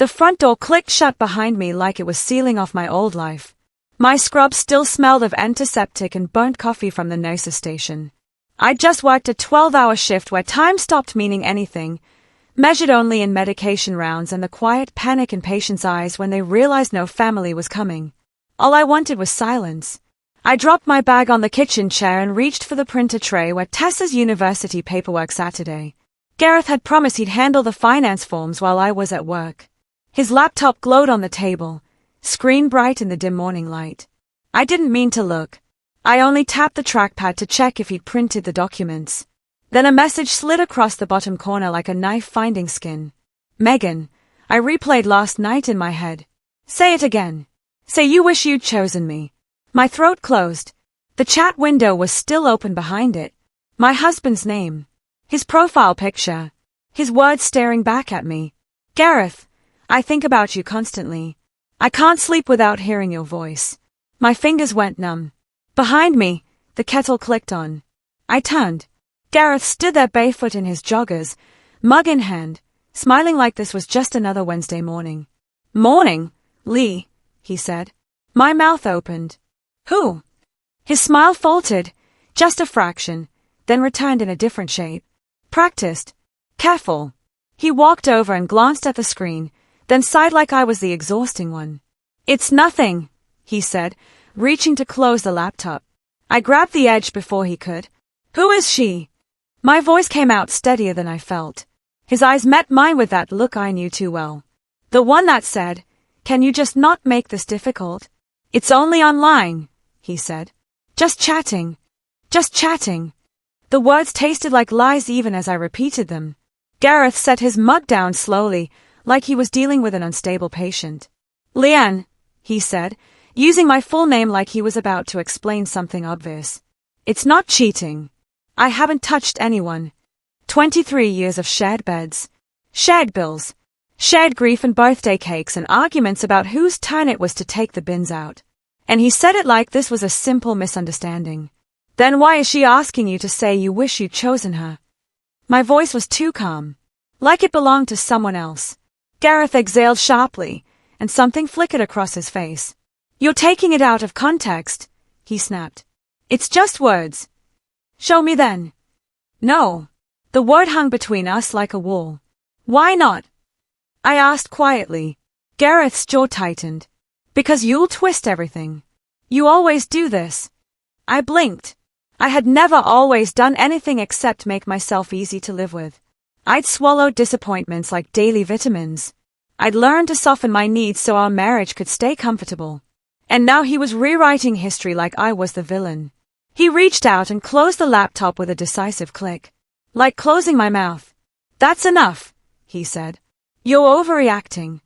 The front door clicked shut behind me like it was sealing off my old life. My scrub still smelled of antiseptic and burnt coffee from the nurse's station. I'd just worked a 12-hour shift where time stopped meaning anything, measured only in medication rounds and the quiet panic in patients' eyes when they realized no family was coming. All I wanted was silence. I dropped my bag on the kitchen chair and reached for the printer tray where Tessa's university paperwork sat today. Gareth had promised he'd handle the finance forms while I was at work. His laptop glowed on the table, screen bright in the dim morning light. I didn't mean to look. I only tapped the trackpad to check if he'd printed the documents. Then a message slid across the bottom corner like a knife finding skin. Megan, I replayed last night in my head. Say it again. Say you wish you'd chosen me. My throat closed. The chat window was still open behind it. My husband's name. His profile picture. His words staring back at me. Gareth, I think about you constantly. I can't sleep without hearing your voice. My fingers went numb. Behind me, the kettle clicked on. I turned. Gareth stood there barefoot in his joggers, mug in hand, smiling like this was just another Wednesday morning. Morning, Lee, he said. My mouth opened. Who? His smile faltered, just a fraction, then returned in a different shape. Practiced. Careful. He walked over and glanced at the screen, then sighed like I was the exhausting one. It's nothing, he said, reaching to close the laptop. I grabbed the edge before he could. Who is she? My voice came out steadier than I felt. His eyes met mine with that look I knew too well. The one that said, "Can you just not make this difficult? It's only online," he said. Just chatting. Just chatting. The words tasted like lies even as I repeated them. Gareth set his mug down slowly, like he was dealing with an unstable patient. Leanne, he said, using my full name like he was about to explain something obvious. It's not cheating. I haven't touched anyone. 23 years of shared beds, shared bills, shared grief and birthday cakes and arguments about whose turn it was to take the bins out. And he said it like this was a simple misunderstanding. Then why is she asking you to say you wish you'd chosen her? My voice was too calm, like it belonged to someone else. Gareth exhaled sharply, and something flickered across his face. You're taking it out of context, he snapped. It's just words. Show me then. No. The word hung between us like a wall. Why not? I asked quietly. Gareth's jaw tightened. Because you'll twist everything. You always do this. I blinked. I had never always done anything except make myself easy to live with. I'd swallowed disappointments like daily vitamins. I'd learned to soften my needs so our marriage could stay comfortable. And now he was rewriting history like I was the villain. He reached out and closed the laptop with a decisive click. Like closing my mouth. That's enough, he said. You're overreacting.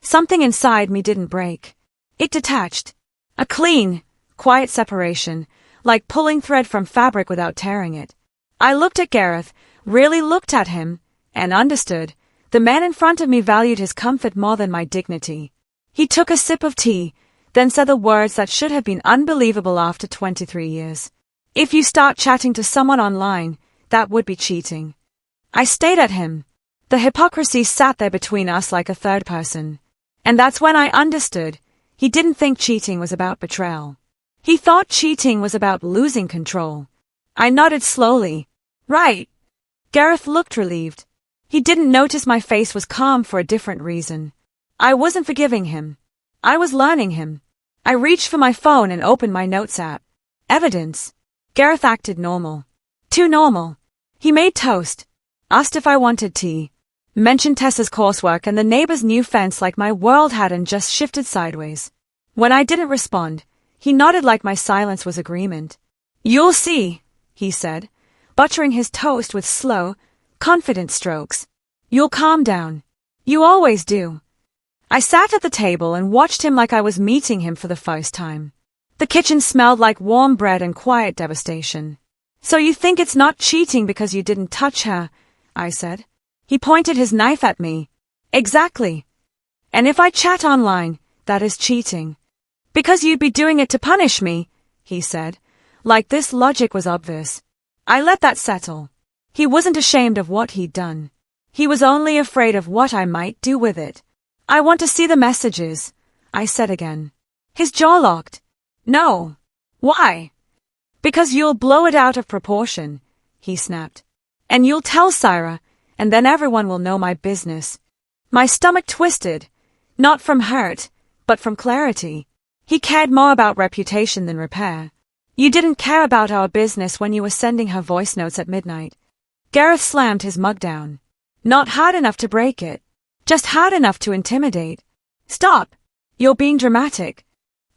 Something inside me didn't break. It detached. A clean, quiet separation, like pulling thread from fabric without tearing it. I looked at Gareth, really looked at him, and understood. The man in front of me valued his comfort more than my dignity. He took a sip of tea, then said the words that should have been unbelievable after 23 years. If you start chatting to someone online, that would be cheating. I stared at him. The hypocrisy sat there between us like a third person. And that's when I understood. He didn't think cheating was about betrayal. He thought cheating was about losing control. I nodded slowly. Right. Gareth looked relieved. He didn't notice my face was calm for a different reason. I wasn't forgiving him. I was learning him. I reached for my phone and opened my notes app. Evidence. Gareth acted normal. Too normal. He made toast. Asked if I wanted tea. Mentioned Tessa's coursework and the neighbor's new fence like my world hadn't just shifted sideways. When I didn't respond, he nodded like my silence was agreement. You'll see, he said, buttering his toast with slow, confident strokes. You'll calm down. You always do. I sat at the table and watched him like I was meeting him for the first time. The kitchen smelled like warm bread and quiet devastation. So you think it's not cheating because you didn't touch her, I said. He pointed his knife at me. Exactly. And if I chat online, that is cheating. Because you'd be doing it to punish me, he said. Like this logic was obvious. I let that settle. He wasn't ashamed of what he'd done. He was only afraid of what I might do with it. I want to see the messages, I said again. His jaw locked. No. Why? Because you'll blow it out of proportion, he snapped. And you'll tell Syra, and then everyone will know my business. My stomach twisted, not from hurt, but from clarity. He cared more about reputation than repair. You didn't care about our business when you were sending her voice notes at midnight. Gareth slammed his mug down. Not hard enough to break it, just hard enough to intimidate. Stop! You're being dramatic.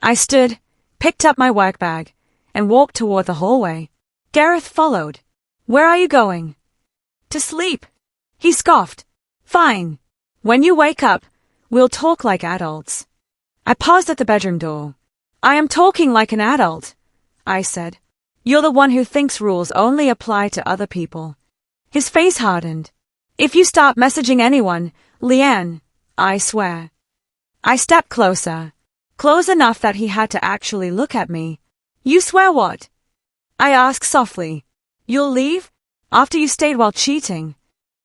I stood, picked up my work bag, and walked toward the hallway. Gareth followed. Where are you going? To sleep. He scoffed. Fine. When you wake up, we'll talk like adults. I paused at the bedroom door. I am talking like an adult, I said. You're the one who thinks rules only apply to other people. His face hardened. If you start messaging anyone, Leanne, I swear. I stepped closer. Close enough that he had to actually look at me. You swear what? I asked softly. You'll leave? After you stayed while cheating?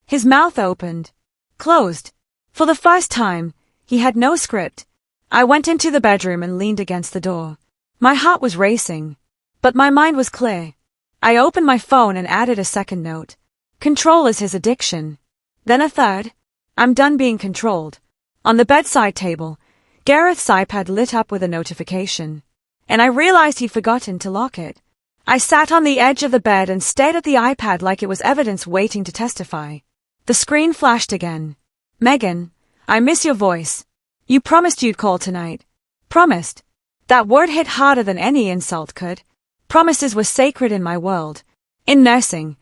His mouth opened. Closed. For the first time, he had no script. I went into the bedroom and leaned against the door. My heart was racing, but my mind was clear. I opened my phone and added a second note. Control is his addiction. Then a third. I'm done being controlled. On the bedside table, Gareth's iPad lit up with a notification, and I realized he'd forgotten to lock it. I sat on the edge of the bed and stared at the iPad like it was evidence waiting to testify. The screen flashed again. Megan, I miss your voice. You promised you'd call tonight. Promised. That word hit harder than any insult could. Promises were sacred in my world. In nursing,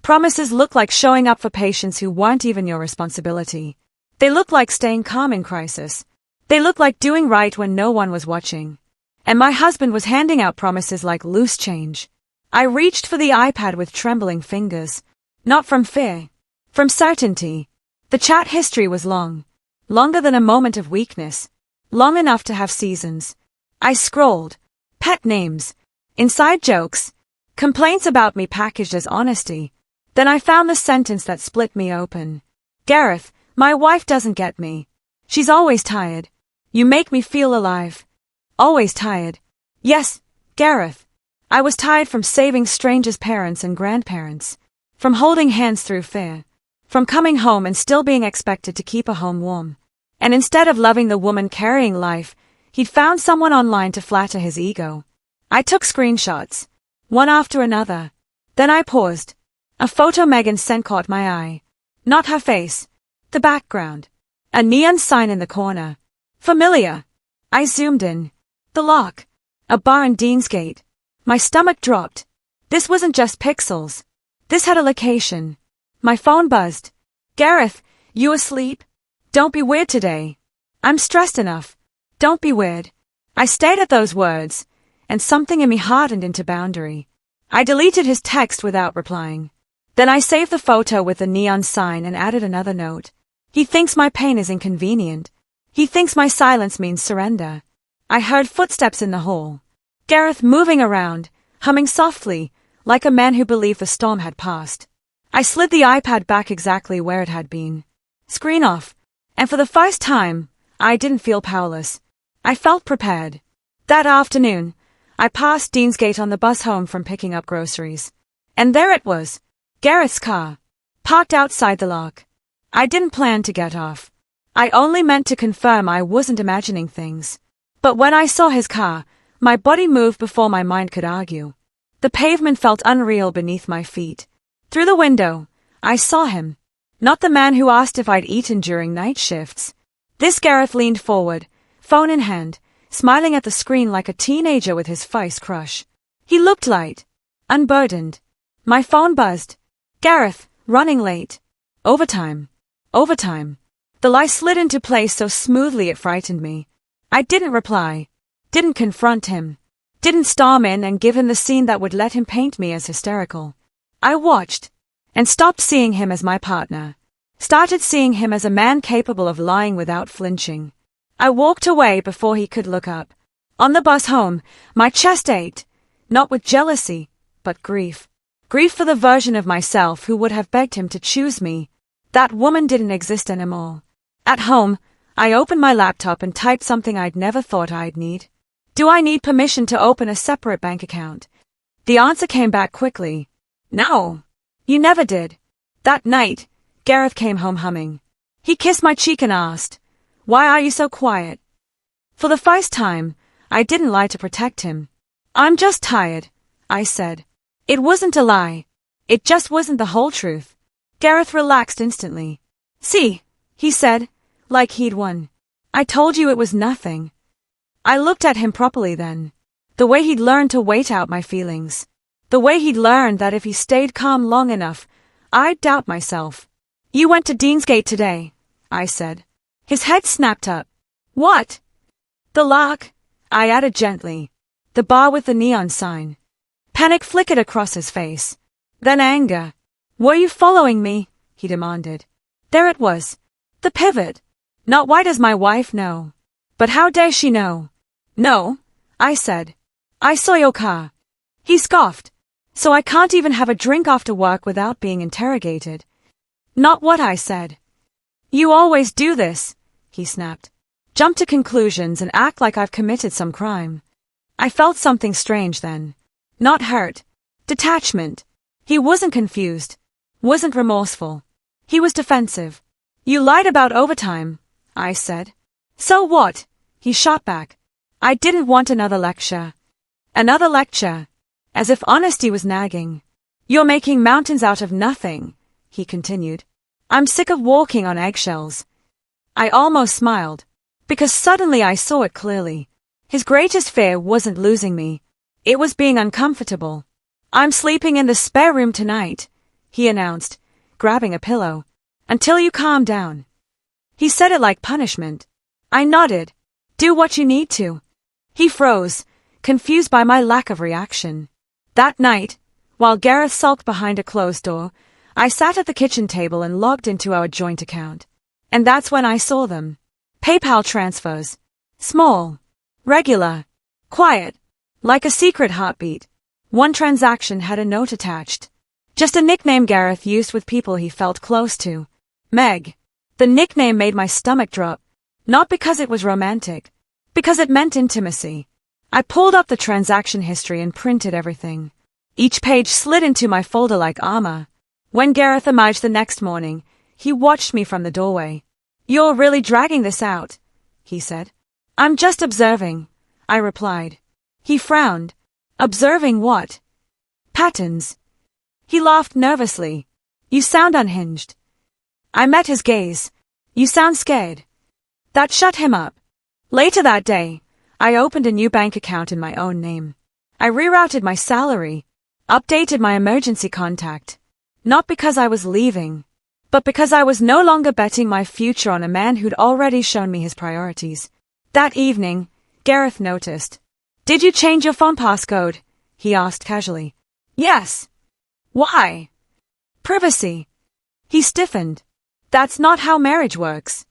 promises look like showing up for patients who weren't even your responsibility. They look like staying calm in crisis. They look like doing right when no one was watching. And my husband was handing out promises like loose change. I reached for the iPad with trembling fingers. Not from fear. From certainty. The chat history was long. Longer than a moment of weakness. Long enough to have seasons. I scrolled. Pet names. Inside jokes. Complaints about me packaged as honesty. Then I found the sentence that split me open. Gareth, my wife doesn't get me. She's always tired. You make me feel alive. Always tired. Yes, Gareth. I was tired from saving strangers' parents and grandparents. From holding hands through fear. From coming home and still being expected to keep a home warm. And instead of loving the woman carrying life, he'd found someone online to flatter his ego. I took screenshots. One after another. Then I paused. A photo Megan sent caught my eye. Not her face. The background. A neon sign in the corner. Familiar. I zoomed in. The lock. A bar in Deansgate. My stomach dropped. This wasn't just pixels. This had a location. My phone buzzed. Gareth, you asleep? Don't be weird today. I'm stressed enough. Don't be weird. I stared at those words, and something in me hardened into boundary. I deleted his text without replying. Then I saved the photo with the neon sign and added another note. He thinks my pain is inconvenient. He thinks my silence means surrender. I heard footsteps in the hall. Gareth moving around, humming softly, like a man who believed the storm had passed. I slid the iPad back exactly where it had been. Screen off. And for the first time, I didn't feel powerless. I felt prepared. That afternoon, I passed Deansgate on the bus home from picking up groceries. And there it was. Gareth's car. Parked outside the lock. I didn't plan to get off. I only meant to confirm I wasn't imagining things. But when I saw his car, my body moved before my mind could argue. The pavement felt unreal beneath my feet. Through the window, I saw him. Not the man who asked if I'd eaten during night shifts. This Gareth leaned forward, phone in hand, smiling at the screen like a teenager with his first crush. He looked light, unburdened. My phone buzzed. Gareth, running late. Overtime. Overtime. The lie slid into place so smoothly it frightened me. I didn't reply. Didn't confront him. Didn't storm in and give him the scene that would let him paint me as hysterical. I watched, and stopped seeing him as my partner. Started seeing him as a man capable of lying without flinching. I walked away before he could look up. On the bus home, my chest ached, not with jealousy, but grief. Grief for the version of myself who would have begged him to choose me. That woman didn't exist anymore. At home, I opened my laptop and typed something I'd never thought I'd need. Do I need permission to open a separate bank account? The answer came back quickly. No. You never did. That night, Gareth came home humming. He kissed my cheek and asked, "Why are you so quiet?" For the first time, I didn't lie to protect him. "I'm just tired," I said. It wasn't a lie. It just wasn't the whole truth. Gareth relaxed instantly. "See," he said, like he'd won. "I told you it was nothing." I looked at him properly then. The way he'd learned to wait out my feelings. The way he'd learned that if he stayed calm long enough, I'd doubt myself. "You went to Deansgate today," I said. His head snapped up. "What?" "The Lark," I added gently. "The bar with the neon sign." Panic flickered across his face. Then anger. "Were you following me?" he demanded. There it was. The pivot. Not why does my wife know? But how dare she know? "No," I said. "I saw your car." He scoffed. "So I can't even have a drink after work without being interrogated." "Not what I said." "You always do this," he snapped. "Jump to conclusions and act like I've committed some crime." I felt something strange then. Not hurt. Detachment. He wasn't confused. Wasn't remorseful. He was defensive. "You lied about overtime," I said. "So what?" he shot back. I didn't want another lecture. Another lecture. As if honesty was nagging. "You're making mountains out of nothing," he continued. "I'm sick of walking on eggshells." I almost smiled. Because suddenly I saw it clearly. His greatest fear wasn't losing me. It was being uncomfortable. "I'm sleeping in the spare room tonight," he announced, grabbing a pillow. "Until you calm down." He said it like punishment. I nodded. "Do what you need to." He froze, confused by my lack of reaction. That night, while Gareth sulked behind a closed door, I sat at the kitchen table and logged into our joint account. And that's when I saw them. PayPal transfers. Small. Regular. Quiet. Like a secret heartbeat. One transaction had a note attached. Just a nickname Gareth used with people he felt close to. Meg. The nickname made my stomach drop. Not because it was romantic. Because it meant intimacy. I pulled up the transaction history and printed everything. Each page slid into my folder like armor. When Gareth emerged the next morning, he watched me from the doorway. "You're really dragging this out," he said. "I'm just observing," I replied. He frowned. "Observing what?" "Patterns." He laughed nervously. "You sound unhinged." I met his gaze. "You sound scared." That shut him up. Later that day, I opened a new bank account in my own name. I rerouted my salary, updated my emergency contact. Not because I was leaving, but because I was no longer betting my future on a man who'd already shown me his priorities. That evening, Gareth noticed. "Did you change your phone passcode?" he asked casually. "Yes." "Why?" "Privacy." He stiffened. "That's not how marriage works."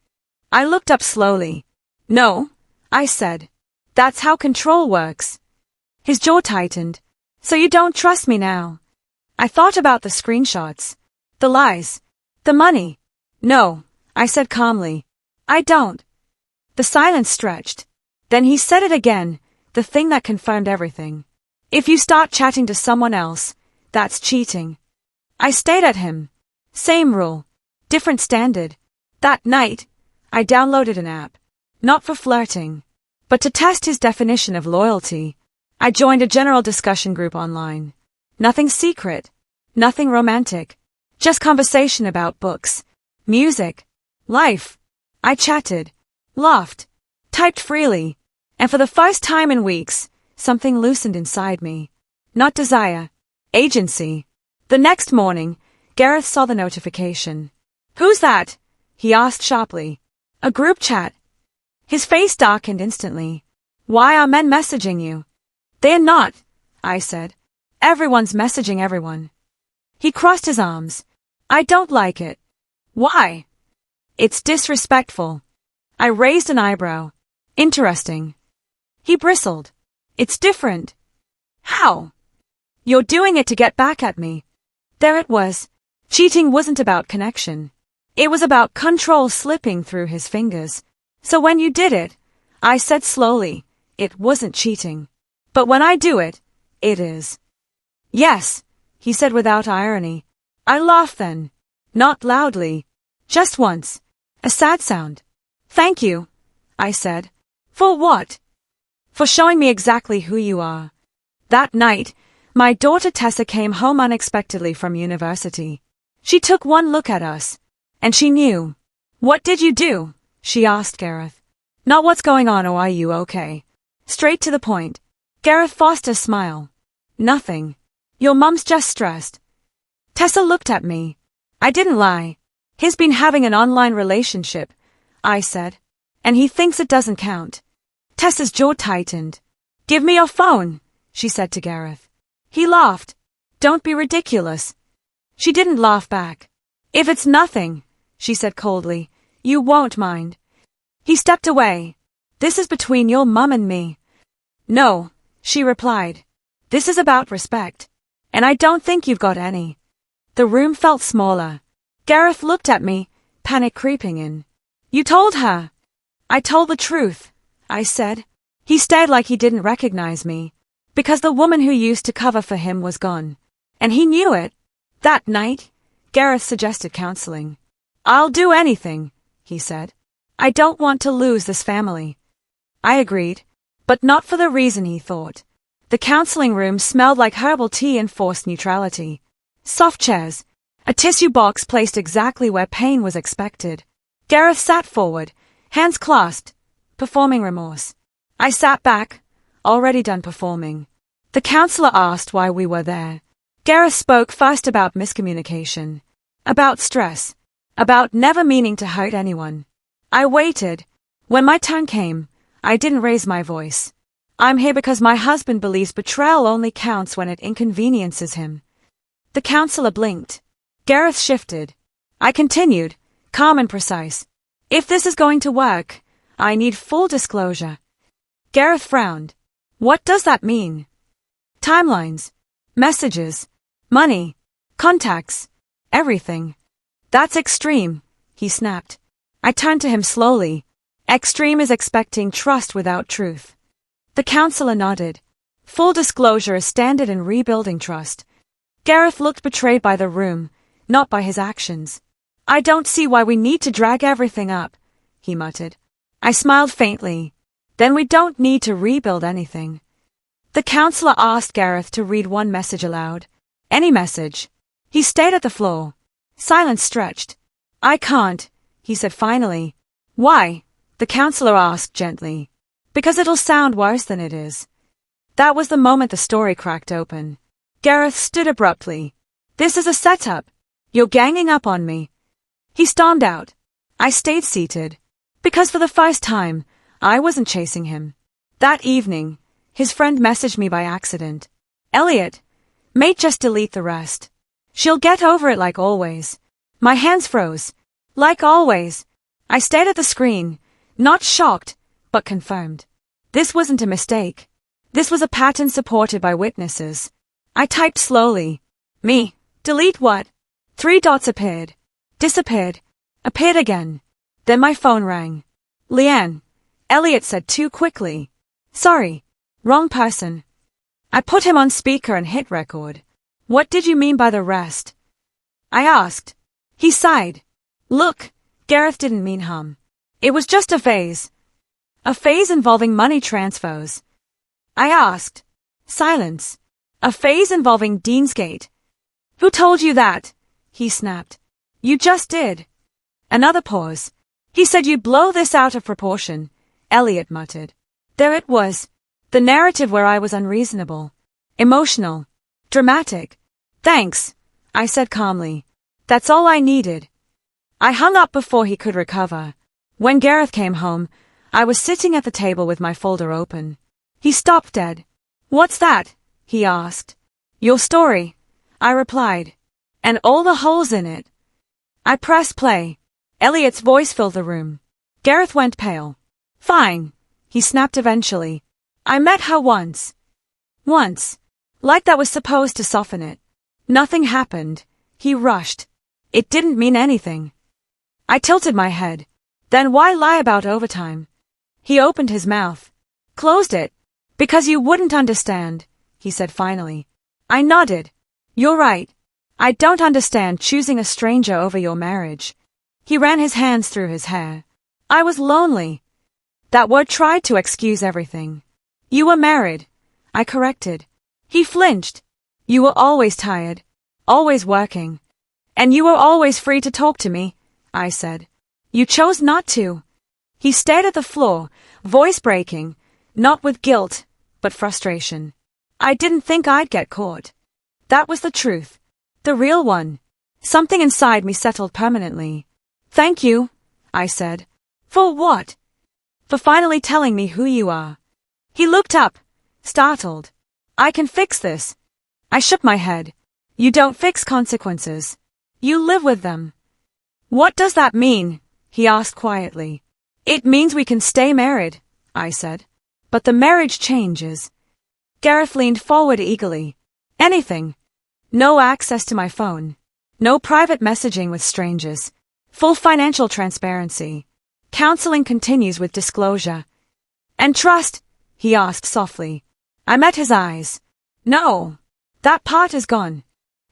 I looked up slowly. "No," I said. "That's how control works." His jaw tightened. "So you don't trust me now?" I thought about the screenshots. The lies. The money. "No," I said calmly. "I don't." The silence stretched. Then he said it again, the thing that confirmed everything. "If you start chatting to someone else, that's cheating." I stared at him. Same rule. Different standard. That night, I downloaded an app. Not for flirting. But to test his definition of loyalty, I joined a general discussion group online. Nothing secret. Nothing romantic. Just conversation about books, music, life. I chatted, laughed, typed freely, and for the first time in weeks, something loosened inside me. Not desire. Agency. The next morning, Gareth saw the notification. "Who's that?" he asked sharply. "A group chat." His face darkened instantly. "Why are men messaging you?" "They're not," I said. "Everyone's messaging everyone." He crossed his arms. "I don't like it." "Why?" "It's disrespectful." I raised an eyebrow. "Interesting." He bristled. "It's different." "How?" "You're doing it to get back at me." There it was. Cheating wasn't about connection. It was about control slipping through his fingers. So when you did it, I said slowly, it wasn't cheating. But when I do it, it is. Yes, he said without irony. I laughed then. Not loudly. Just once. A sad sound. Thank you, I said. For what? For showing me exactly who you are. That night, my daughter Tessa came home unexpectedly from university. She took one look at us, and she knew. What did you do? She asked Gareth. Not what's going on or are you okay? Straight to the point. Gareth forced a smile. Nothing. Your mum's just stressed. Tessa looked at me. I didn't lie. He's been having an online relationship, I said. And he thinks it doesn't count. Tessa's jaw tightened. Give me your phone, she said to Gareth. He laughed. Don't be ridiculous. She didn't laugh back. If it's nothing, she said coldly, you won't mind. He stepped away. This is between your mum and me. No, she replied. This is about respect. And I don't think you've got any. The room felt smaller. Gareth looked at me, panic creeping in. You told her. I told the truth, I said. He stared like he didn't recognize me. Because the woman who used to cover for him was gone. And he knew it. That night, Gareth suggested counseling. I'll do anything, he said. I don't want to lose this family. I agreed, but not for the reason he thought. The counseling room smelled like herbal tea and forced neutrality. Soft chairs, a tissue box placed exactly where pain was expected. Gareth sat forward, hands clasped, performing remorse. I sat back, already done performing. The counselor asked why we were there. Gareth spoke first about miscommunication, about stress, about never meaning to hurt anyone. I waited. When my turn came, I didn't raise my voice. I'm here because my husband believes betrayal only counts when it inconveniences him. The counselor blinked. Gareth shifted. I continued, calm and precise. If this is going to work, I need full disclosure. Gareth frowned. What does that mean? Timelines, messages, money, contacts, everything. That's extreme, he snapped. I turned to him slowly. Extreme is expecting trust without truth. The counselor nodded. Full disclosure is standard in rebuilding trust. Gareth looked betrayed by the room, not by his actions. I don't see why we need to drag everything up, he muttered. I smiled faintly. Then we don't need to rebuild anything. The counselor asked Gareth to read one message aloud. Any message. He stayed at the floor. Silence stretched. I can't, he said finally. Why? The counselor asked gently. Because it'll sound worse than it is. That was the moment the story cracked open. Gareth stood abruptly. This is a setup. You're ganging up on me. He stormed out. I stayed seated. Because for the first time, I wasn't chasing him. That evening, his friend messaged me by accident. Elliot, mate, just delete the rest. She'll get over it like always. My hands froze. Like always. I stared at the screen, not shocked, but confirmed. This wasn't a mistake. This was a pattern supported by witnesses. I typed slowly. Me. Delete what? 3 dots appeared. Disappeared. Appeared again. Then my phone rang. Leanne. Elliot said too quickly. Sorry. Wrong person. I put him on speaker and hit record. What did you mean by the rest? I asked. He sighed. Look, Gareth didn't mean harm. It was just a phase. A phase involving money transfers. I asked. Silence. A phase involving Deansgate. Who told you that? He snapped. You just did. Another pause. He said you'd blow this out of proportion, Elliot muttered. There it was. The narrative where I was unreasonable. Emotional. Dramatic. Thanks, I said calmly. That's all I needed. I hung up before he could recover. When Gareth came home, I was sitting at the table with my folder open. He stopped dead. What's that? He asked. Your story, I replied. And all the holes in it. I pressed play. Elliot's voice filled the room. Gareth went pale. Fine, he snapped eventually. I met her once. Once. Like that was supposed to soften it. Nothing happened. He rushed. It didn't mean anything. I tilted my head. Then why lie about overtime? He opened his mouth. Closed it. Because you wouldn't understand, he said finally. I nodded. You're right. I don't understand choosing a stranger over your marriage. He ran his hands through his hair. I was lonely. That word tried to excuse everything. You were married, I corrected. He flinched. You were always tired, always working. And you were always free to talk to me, I said. You chose not to. He stared at the floor, voice breaking, not with guilt, but frustration. I didn't think I'd get caught. That was the truth. The real one. Something inside me settled permanently. Thank you, I said. For what? For finally telling me who you are. He looked up, startled. I can fix this. I shook my head. You don't fix consequences. You live with them. What does that mean? He asked quietly. It means we can stay married, I said. But the marriage changes. Gareth leaned forward eagerly. Anything. No access to my phone. No private messaging with strangers. Full financial transparency. Counseling continues with disclosure. And trust? He asked softly. I met his eyes. No. That part is gone.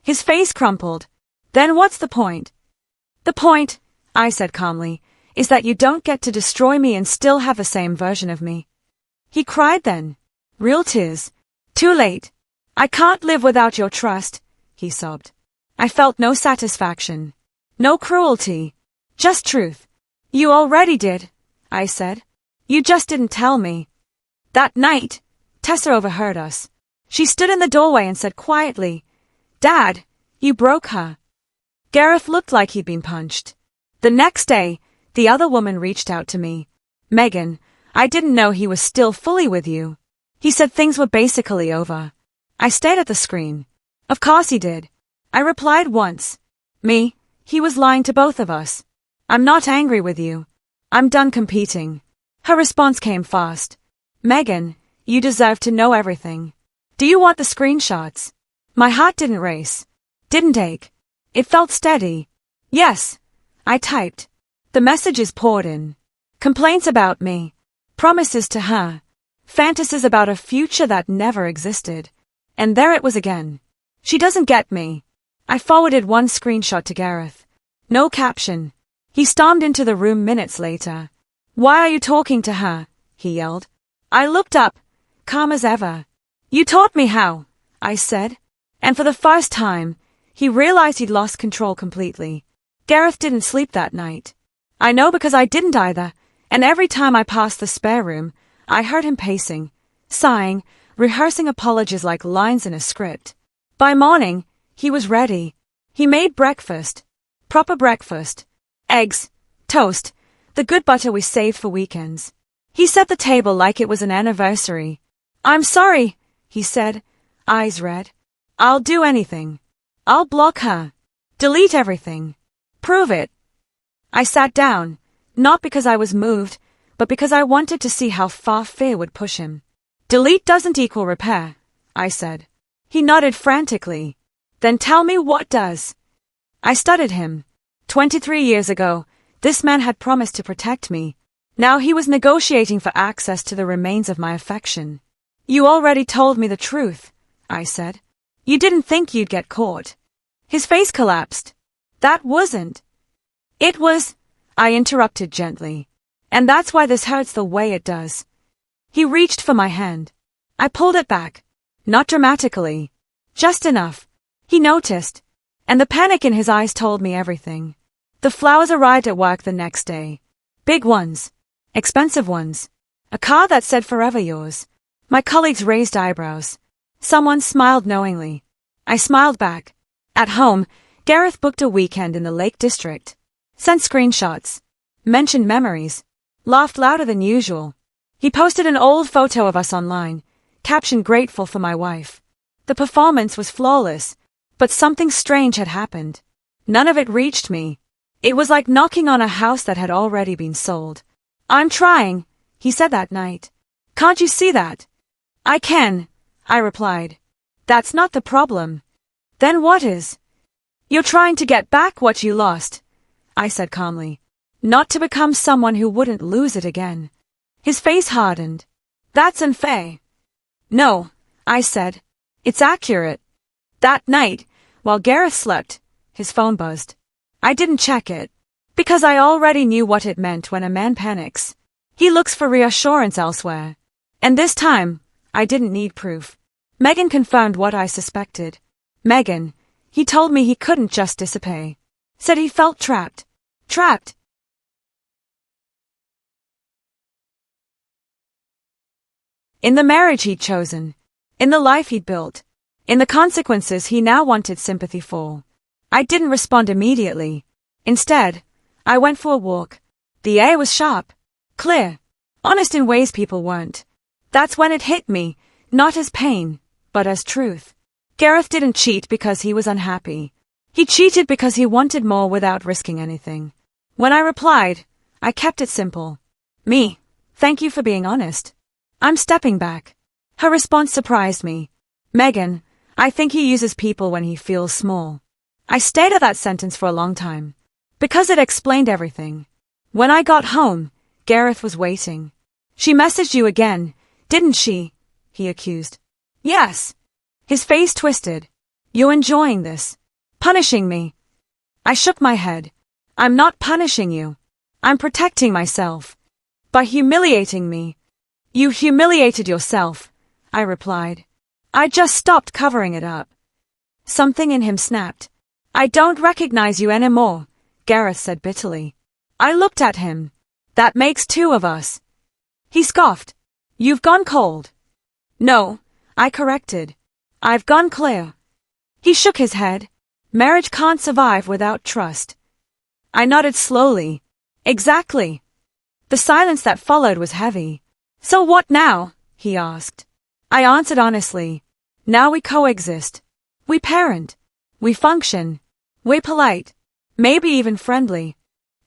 His face crumpled. Then what's the point? The point, I said calmly, is that you don't get to destroy me and still have the same version of me. He cried then. Real tears. Too late. I can't live without your trust, he sobbed. I felt no satisfaction. No cruelty. Just truth. You already did, I said. You just didn't tell me. That night, Tessa overheard us. She stood in the doorway and said quietly, Dad, you broke her. Gareth looked like he'd been punched. The next day, the other woman reached out to me. Megan, I didn't know he was still fully with you. He said things were basically over. I stared at the screen. Of course he did. I replied once. Me, he was lying to both of us. I'm not angry with you. I'm done competing. Her response came fast. Megan, you deserve to know everything. Do you want the screenshots? My heart didn't race. Didn't ache. It felt steady. Yes. I typed. The messages poured in. Complaints about me. Promises to her. Fantasies about a future that never existed. And there it was again. She doesn't get me. I forwarded one screenshot to Gareth. No caption. He stormed into the room minutes later. Why are you talking to her? He yelled. I looked up, calm as ever. You taught me how, I said. And for the first time, he realized he'd lost control completely. Gareth didn't sleep that night. I know because I didn't either, and every time I passed the spare room, I heard him pacing, sighing, rehearsing apologies like lines in a script. By morning, he was ready. He made breakfast. Proper breakfast. Eggs, toast, the good butter we saved for weekends. He set the table like it was an anniversary. I'm sorry, he said, eyes red. I'll do anything. I'll block her. Delete everything. Prove it. I sat down, not because I was moved, but because I wanted to see how far fear would push him. Delete doesn't equal repair, I said. He nodded frantically. Then tell me what does. I studied him. 23 years ago, this man had promised to protect me. Now he was negotiating for access to the remains of my affection. You already told me the truth, I said. You didn't think you'd get caught. His face collapsed. That wasn't. It was, I interrupted gently. And that's why this hurts the way it does. He reached for my hand. I pulled it back. Not dramatically. Just enough. He noticed. And the panic in his eyes told me everything. The flowers arrived at work the next day. Big ones. Expensive ones. A car that said forever yours. My colleagues raised eyebrows. Someone smiled knowingly. I smiled back. At home, Gareth booked a weekend in the Lake District. Sent screenshots. Mentioned memories. Laughed louder than usual. He posted an old photo of us online. Captioned grateful for my wife. The performance was flawless. But something strange had happened. None of it reached me. It was like knocking on a house that had already been sold. I'm trying, he said that night. Can't you see that? I can, I replied. That's not the problem. Then what is? You're trying to get back what you lost, I said calmly. not to become someone who wouldn't lose it again. His face hardened. That's unfair. No, I said. It's accurate. That night, while Gareth slept, his phone buzzed. I didn't check it, because I already knew what it meant when a man panics. He looks for reassurance elsewhere. And this time, I didn't need proof. Megan confirmed what I suspected. Megan, he told me he couldn't just disappear. Said he felt trapped. Trapped. In the marriage he'd chosen. In the life he'd built. In the consequences he now wanted sympathy for. I didn't respond immediately. Instead, I went for a walk. The air was sharp, clear, honest in ways people weren't. That's when it hit me, not as pain, but as truth. Gareth didn't cheat because he was unhappy. He cheated because he wanted more without risking anything. When I replied, I kept it simple. Me, thank you for being honest. I'm stepping back. Her response surprised me. Megan, I think he uses people when he feels small. I stayed at that sentence for a long time, because it explained everything. When I got home, Gareth was waiting. She messaged you again, didn't she? He accused. Yes. His face twisted. You enjoying this? Punishing me? I shook my head. I'm not punishing you. I'm protecting myself. By humiliating me. You humiliated yourself, I replied. I just stopped covering it up. Something in him snapped. I don't recognize you anymore, Gareth said bitterly. I looked at him. That makes two of us. He scoffed. You've gone cold. No, I corrected. I've gone clear. He shook his head. Marriage can't survive without trust. I nodded slowly. Exactly. The silence that followed was heavy. So what now? He asked. I answered honestly. Now we coexist. We parent. We function. We're polite. Maybe even friendly.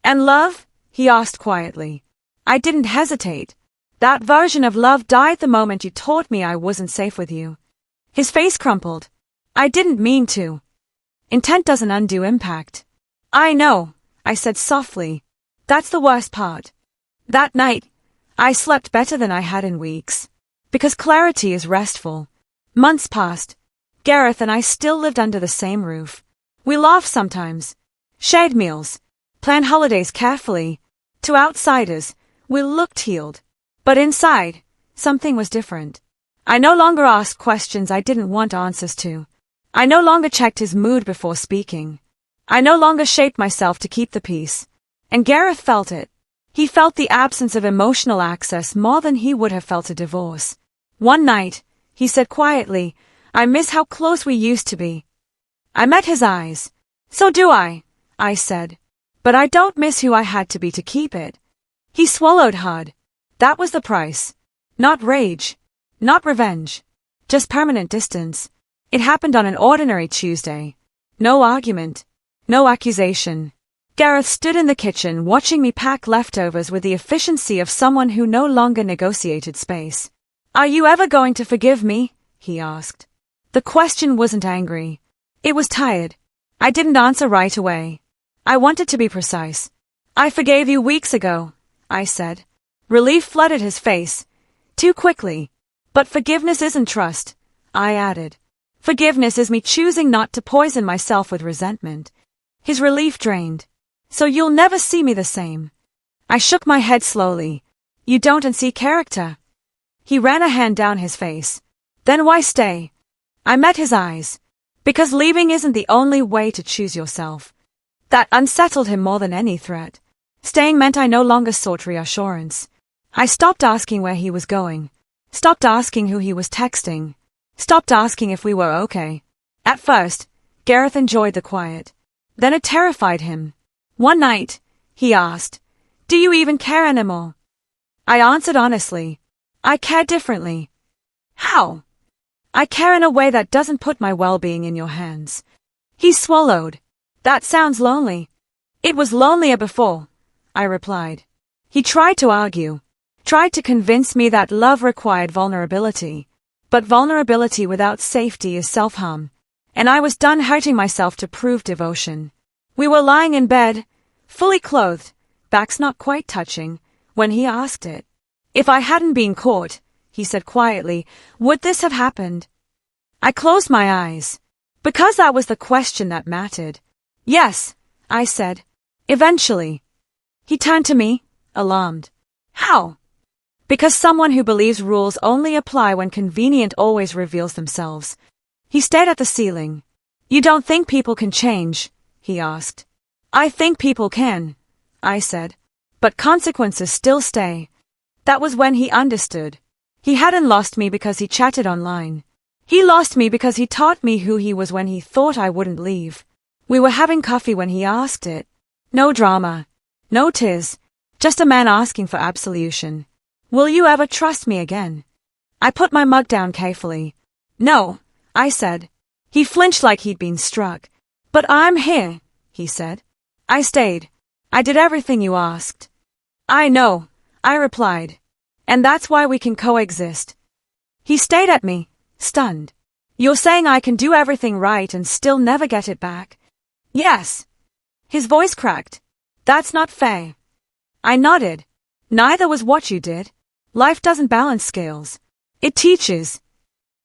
And love? He asked quietly. I didn't hesitate. That version of love died the moment you taught me I wasn't safe with you. His face crumpled. I didn't mean to. Intent doesn't undo impact. I know, I said softly. That's the worst part. That night, I slept better than I had in weeks. Because clarity is restful. Months passed. Gareth and I still lived under the same roof. We laughed sometimes. Shared meals. Planned holidays carefully. To outsiders, we looked healed. But inside, something was different. I no longer asked questions I didn't want answers to. I no longer checked his mood before speaking. I no longer shaped myself to keep the peace. And Gareth felt it. He felt the absence of emotional access more than he would have felt a divorce. One night, he said quietly, I miss how close we used to be. I met his eyes. So do I said. But I don't miss who I had to be to keep it. He swallowed hard. That was the price. Not rage. Not revenge. Just permanent distance. It happened on an ordinary Tuesday. No argument. No accusation. Gareth stood in the kitchen watching me pack leftovers with the efficiency of someone who no longer negotiated space. Are you ever going to forgive me? He asked. The question wasn't angry. It was tired. I didn't answer right away. I wanted to be precise. I forgave you weeks ago, I said. Relief flooded his face. Too quickly. But forgiveness isn't trust, I added. Forgiveness is me choosing not to poison myself with resentment. His relief drained. So you'll never see me the same. I shook my head slowly. You don't see character. He ran a hand down his face. Then why stay? I met his eyes. Because leaving isn't the only way to choose yourself. That unsettled him more than any threat. Staying meant I no longer sought reassurance. I stopped asking where he was going. Stopped asking who he was texting. Stopped asking if we were okay. At first, Gareth enjoyed the quiet. Then it terrified him. One night, he asked, Do you even care anymore? I answered honestly. I care differently. How? I care in a way that doesn't put my well-being in your hands. He swallowed. That sounds lonely. It was lonelier before, I replied. He tried to argue. Tried to convince me that love required vulnerability. But vulnerability without safety is self-harm. And I was done hurting myself to prove devotion. We were lying in bed, fully clothed, backs not quite touching, when he asked it. If I hadn't been caught, he said quietly, would this have happened? I closed my eyes. Because that was the question that mattered. Yes, I said. Eventually. He turned to me, alarmed. How? Because someone who believes rules only apply when convenient always reveals themselves. He stared at the ceiling. You don't think people can change? He asked. I think people can, I said. But consequences still stay. That was when he understood. He hadn't lost me because he chatted online. He lost me because he taught me who he was when he thought I wouldn't leave. We were having coffee when he asked it. No drama. No tears. Just a man asking for absolution. Will you ever trust me again? I put my mug down carefully. No, I said. He flinched like he'd been struck. But I'm here, he said. I stayed. I did everything you asked. I know, I replied. And that's why we can coexist. He stayed at me, stunned. You're saying I can do everything right and still never get it back? Yes. His voice cracked. That's not fair. I nodded. Neither was what you did. Life doesn't balance scales. It teaches.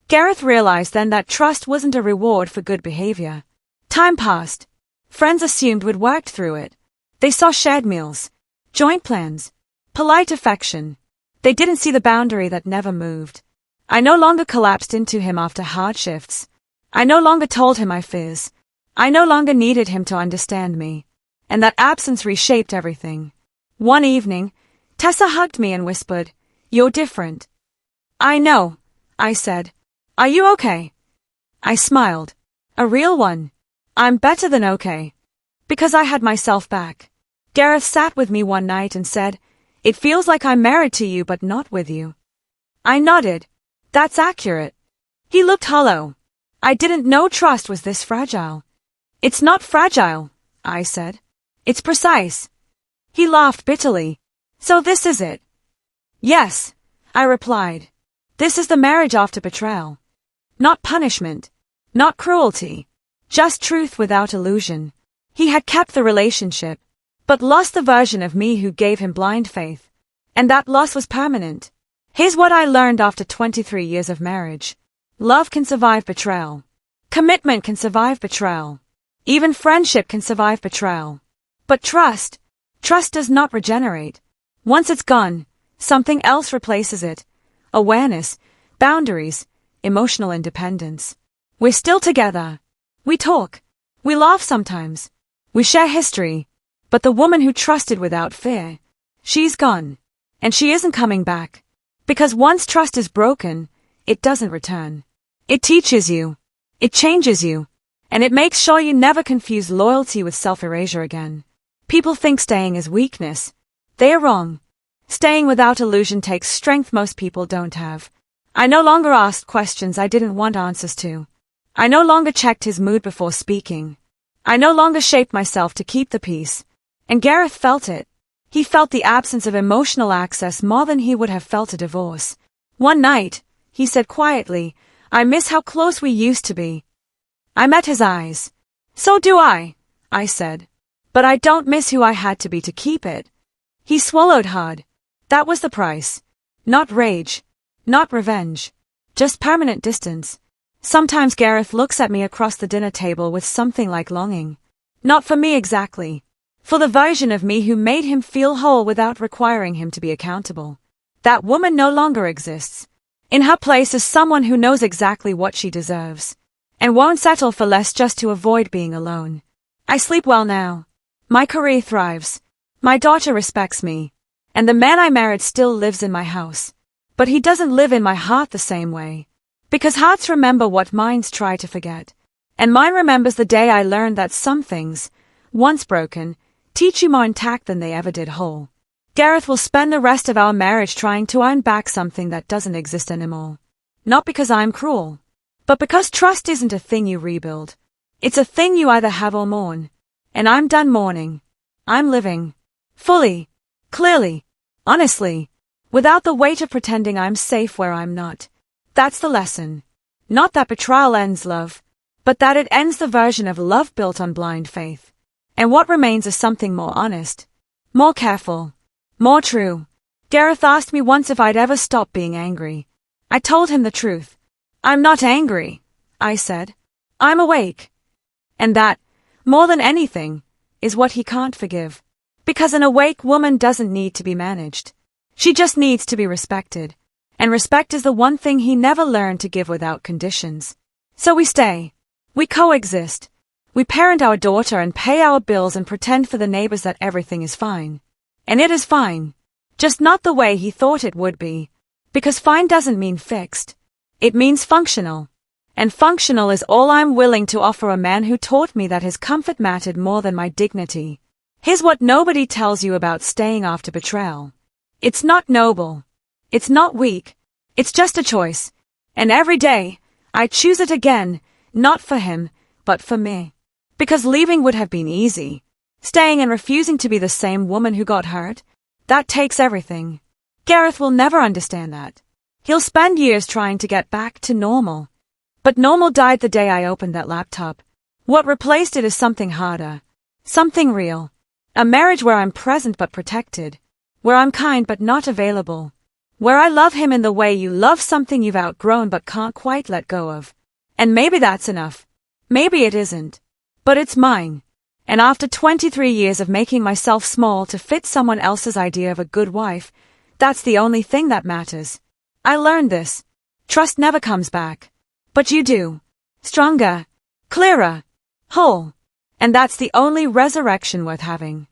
Gareth realized then that trust wasn't a reward for good behavior. Time passed. Friends assumed we'd worked through it. They saw shared meals, joint plans, polite affection. They didn't see the boundary that never moved. I no longer collapsed into him after hard shifts. I no longer told him my fears. I no longer needed him to understand me. And that absence reshaped everything. One evening, Tessa hugged me and whispered, You're different. I know, I said. Are you okay? I smiled. A real one. I'm better than okay. Because I had myself back. Gareth sat with me one night and said, It feels like I'm married to you but not with you. I nodded. That's accurate. He looked hollow. I didn't know trust was this fragile. It's not fragile, I said. It's precise. He laughed bitterly. So this is it? Yes, I replied. This is the marriage after betrayal. Not punishment. Not cruelty. Just truth without illusion. He had kept the relationship, but lost the version of me who gave him blind faith. And that loss was permanent. Here's what I learned after 23 years of marriage. Love can survive betrayal. Commitment can survive betrayal. Even friendship can survive betrayal. But trust does not regenerate. Once it's gone, something else replaces it. Awareness, boundaries, emotional independence. We're still together. We talk. We laugh sometimes. We share history. But the woman who trusted without fear, she's gone. And she isn't coming back. Because once trust is broken, it doesn't return. It teaches you. It changes you. And it makes sure you never confuse loyalty with self-erasure again. People think staying is weakness. They are wrong. Staying without illusion takes strength most people don't have. I no longer asked questions I didn't want answers to. I no longer checked his mood before speaking. I no longer shaped myself to keep the peace. And Gareth felt it. He felt the absence of emotional access more than he would have felt a divorce. One night, he said quietly, I miss how close we used to be. I met his eyes. So do I said. But I don't miss who I had to be to keep it. He swallowed hard. That was the price. Not rage. Not revenge. Just permanent distance. Sometimes Gareth looks at me across the dinner table with something like longing. Not for me exactly. For the version of me who made him feel whole without requiring him to be accountable. That woman no longer exists. In her place is someone who knows exactly what she deserves. And won't settle for less just to avoid being alone. I sleep well now. My career thrives. My daughter respects me. And the man I married still lives in my house. But he doesn't live in my heart the same way. Because hearts remember what minds try to forget. And mine remembers the day I learned that some things, once broken, teach you more intact than they ever did whole. Gareth will spend the rest of our marriage trying to earn back something that doesn't exist anymore. Not because I'm cruel, but because trust isn't a thing you rebuild. It's a thing you either have or mourn. And I'm done mourning. I'm living. Fully. Clearly. Honestly. Without the weight of pretending I'm safe where I'm not. That's the lesson. Not that betrayal ends love, but that it ends the version of love built on blind faith. And what remains is something more honest, More careful. More true. Gareth asked me once if I'd ever stop being angry. I told him the truth. I'm not angry, I said. I'm awake. And that, more than anything, is what he can't forgive. Because an awake woman doesn't need to be managed. She just needs to be respected. And respect is the one thing he never learned to give without conditions. So we stay. We coexist. We parent our daughter and pay our bills and pretend for the neighbors that everything is fine. And it is fine. Just not the way he thought it would be. Because fine doesn't mean fixed. It means functional. And functional is all I'm willing to offer a man who taught me that his comfort mattered more than my dignity. Here's what nobody tells you about staying after betrayal. It's not noble. It's not weak. It's just a choice. And every day, I choose it again, not for him, but for me. Because leaving would have been easy. Staying and refusing to be the same woman who got hurt, that takes everything. Gareth will never understand that. He'll spend years trying to get back to normal. But normal died the day I opened that laptop. What replaced it is something harder. Something real. A marriage where I'm present but protected. Where I'm kind but not available. Where I love him in the way you love something you've outgrown but can't quite let go of. And maybe that's enough. Maybe it isn't. But it's mine. And after 23 years of making myself small to fit someone else's idea of a good wife, that's the only thing that matters. I learned this. Trust never comes back. But you do. Stronger. Clearer. Whole. And that's the only resurrection worth having.